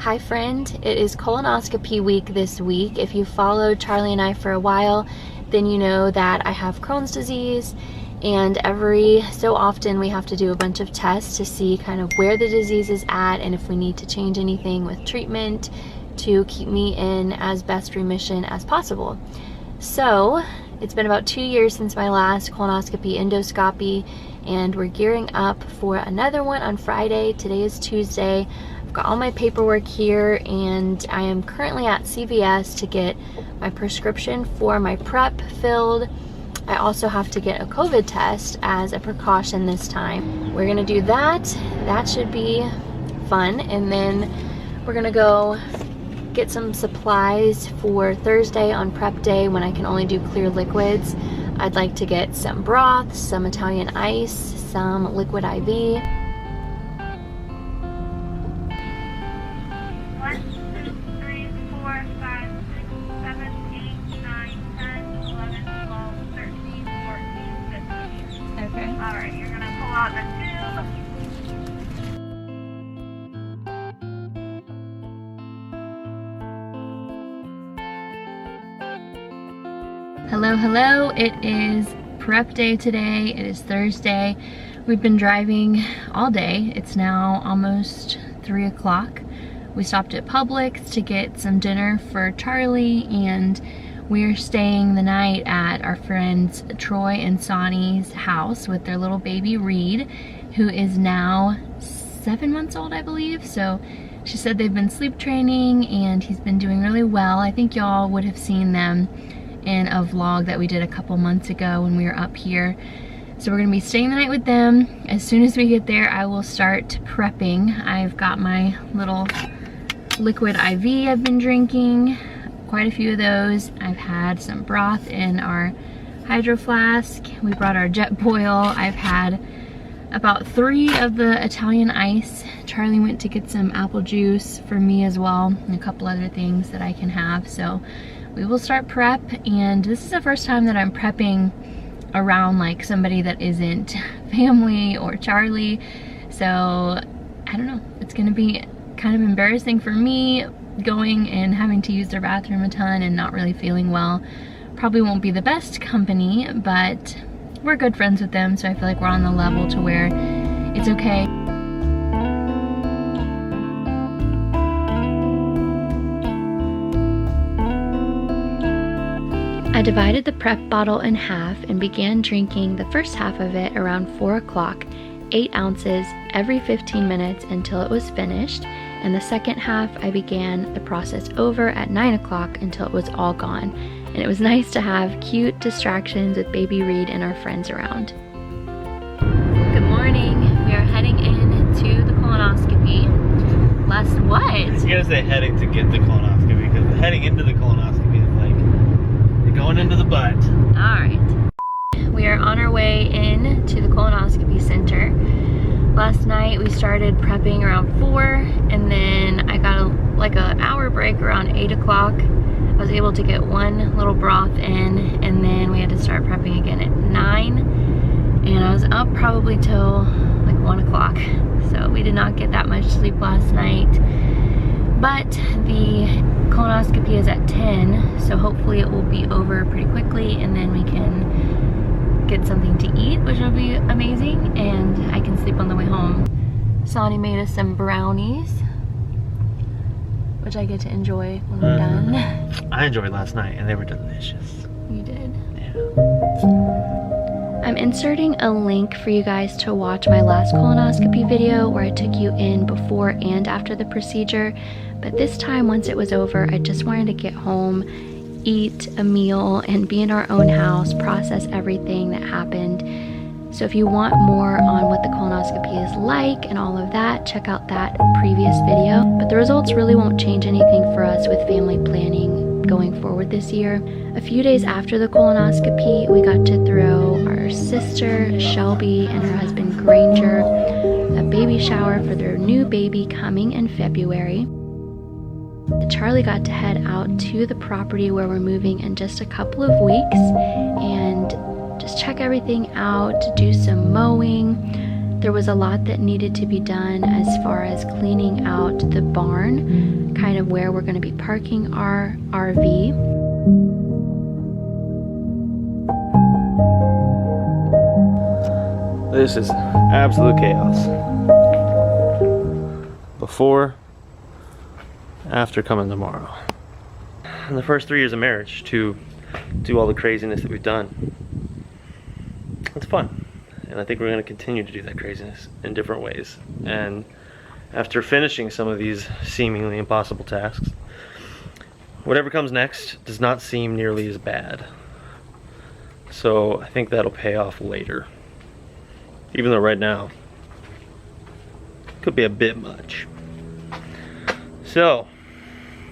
Hi friend, it is colonoscopy week this week. If you followed Charlie and I for a while, then you know that I have Crohn's disease, and every so often we have to do a bunch of tests to see kind of where the disease is at and if we need to change anything with treatment to keep me in as best remission as possible. So it's been about 2 years since my last colonoscopy endoscopy, and we're gearing up for another one on Friday. Today is Tuesday. I've got all my paperwork here, and I am currently at CVS to get my prescription for my prep filled. I also have to get a COVID test as a precaution this time. We're gonna do that. That should be fun. And then we're gonna go get some supplies for Thursday on prep day when I can only do clear liquids. I'd like to get some broth, some Italian ice, some liquid IV. 1, 2, 3, 4, 5, 6, 7, 8, 9, 10, 11, 12, 13, 14, 15. Okay. Alright, you're gonna pull out the tube. Hello, it is prep day today. It is Thursday. We've been driving all day. It's now almost 3 o'clock. We stopped at Publix to get some dinner for Charlie, and we're staying the night at our friends Troy and Sonny's house with their little baby Reed, who is now 7 months old, I believe. So she said they've been sleep training and he's been doing really well. I think y'all would have seen them in a vlog that we did a couple months ago when we were up here. So we're gonna be staying the night with them. As soon as we get there, I will start prepping. I've got my little liquid IV I've been drinking, quite a few of those. I've had some broth in our hydro flask. We brought our jet boil. I've had about 3 of the Italian ice. Charlie went to get some apple juice for me as well, and a couple other things that I can have. So we will start prep, and this is the first time that I'm prepping around like somebody that isn't family or Charlie. So I don't know, it's gonna be kind of embarrassing for me going and having to use their bathroom a ton and not really feeling well. Probably won't be the best company, but we're good friends with them, so I feel like we're on the level to where it's okay. I divided the prep bottle in half and began drinking the first half of it around 4 o'clock, 8 ounces every 15 minutes until it was finished, and the second half I began the process over at 9 o'clock until it was all gone. And it was nice to have cute distractions with baby Reed and our friends around. Good morning. We are heading in to the colonoscopy. What? You gotta say heading to get the colonoscopy, because heading into the colonoscopy is like you're going into the butt. Alright. We are on our way in to the colonoscopy center. Last night we started prepping around 4, and then I got like an hour break around 8 o'clock. I was able to get 1 little broth in, and then we had to start prepping again at 9, and I was up probably till like 1 o'clock. So we did not get that much sleep last night, but the colonoscopy is at 10, so hopefully it will be over pretty quickly, and then we can get something to eat, which will be amazing, and I can sleep on the way home. Sonny made us some brownies, which I get to enjoy when we're done. I enjoyed last night, and they were delicious. You did? Yeah. I'm inserting a link for you guys to watch my last colonoscopy video where I took you in before and after the procedure. But this time, once it was over, I just wanted to get home, eat a meal, and be in our own house, process everything that happened. So if you want more on what the colonoscopy is like and all of that, check out that previous video. But the results really won't change anything for us with family planning going forward this year. A few days after the colonoscopy, we got to throw our sister Shelby and her husband Granger a baby shower for their new baby coming in February. Charlie got to head out to the property where we're moving in just a couple of weeks and just check everything out, do some mowing. There was a lot that needed to be done as far as cleaning out the barn, kind of where we're going to be parking our RV. This is absolute chaos. Before, after coming tomorrow. In the first 3 years of marriage, to do all the craziness that we've done, it's fun. And I think we're going to continue to do that craziness in different ways. And after finishing some of these seemingly impossible tasks, whatever comes next does not seem nearly as bad. So I think that'll pay off later. Even though right now, it could be a bit much. So,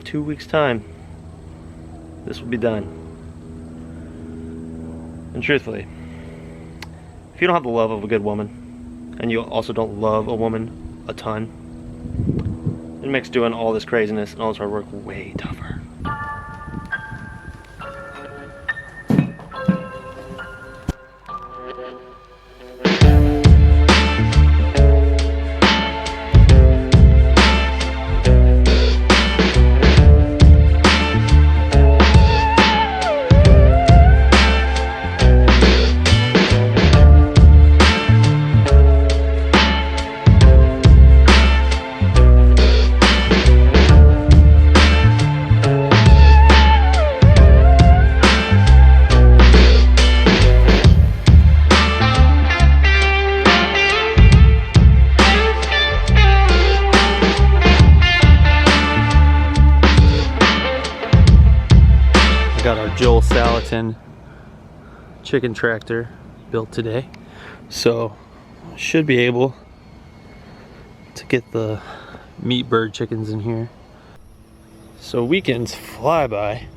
2 weeks time, this will be done. And truthfully, if you don't have the love of a good woman, and you also don't love a woman a ton, it makes doing all this craziness and all this hard work way tougher. Got our Joel Salatin chicken tractor built today, so should be able to get the meat bird chickens in here. So weekends fly by,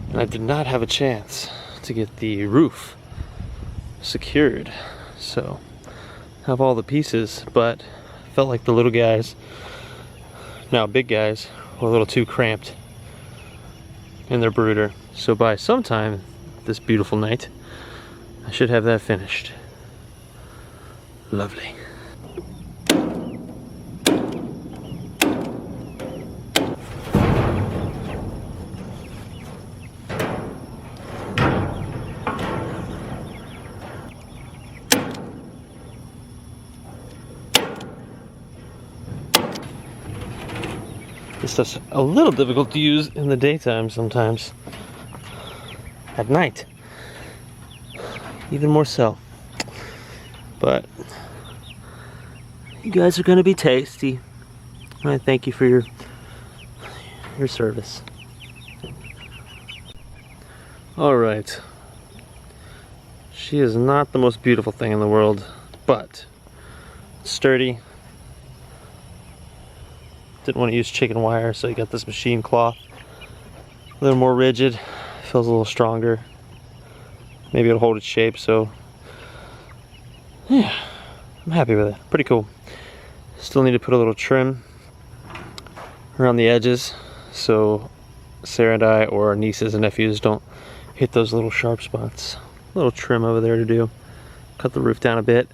and I did not have a chance to get the roof secured. So I have all the pieces, but felt like the little guys, now big guys, were a little too cramped in their brooder. So by sometime this beautiful night, I should have that finished. Lovely. This stuff's a little difficult to use in the daytime sometimes. At night, even more so. But you guys are gonna be tasty. I thank you for your service. All right. She is not the most beautiful thing in the world, but sturdy. Didn't want to use chicken wire, so you got this machine cloth. A little more rigid, feels a little stronger. Maybe it'll hold its shape, so yeah, I'm happy with it. Pretty cool. Still need to put a little trim around the edges so Sarah and I, or our nieces and nephews, don't hit those little sharp spots. A little trim over there to do. Cut the roof down a bit.